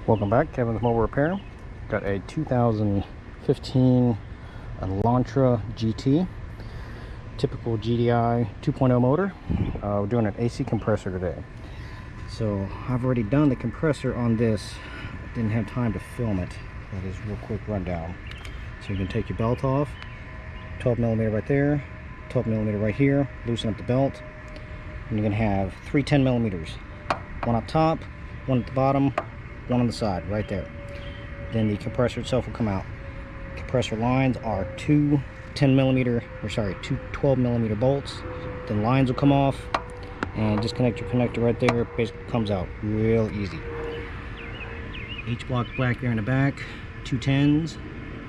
Welcome back, Kevin's Mobile Repair. Got a 2015 Elantra GT, typical GDI 2.0 motor. We're doing an AC compressor today. So I've already done the compressor on this. I didn't have time to film it. That is a real quick rundown. So you can take your belt off, 12 millimeter right there, 12 millimeter right here, loosen up the belt, and you're gonna have three 10 millimeters, one up top, one at the bottom, one on the side right there. Then the compressor itself will come out. Compressor lines are two 12 millimeter bolts. Then lines will come off and disconnect your connector right there. Basically comes out real easy. H-block back there in the back, two 10s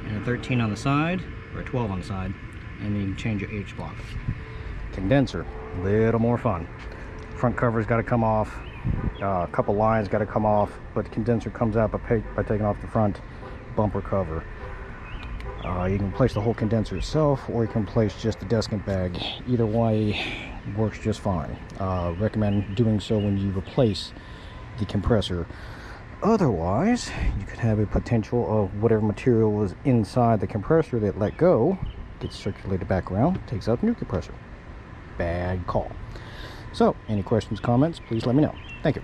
and a 13 on the side, or a 12 on the side, and then you can change your H-block. Condenser, a little more fun. Front cover's got to come off. A couple lines got to come off, but the condenser comes out by taking off the front bumper cover. You can replace the whole condenser itself, or you can replace just the desiccant bag. Either way works just fine. Recommend doing so when you replace the compressor. Otherwise, you could have a potential of whatever material was inside the compressor that let go gets circulated back around, takes out the new compressor. Bad call. So, any questions, comments, please let me know. Thank you.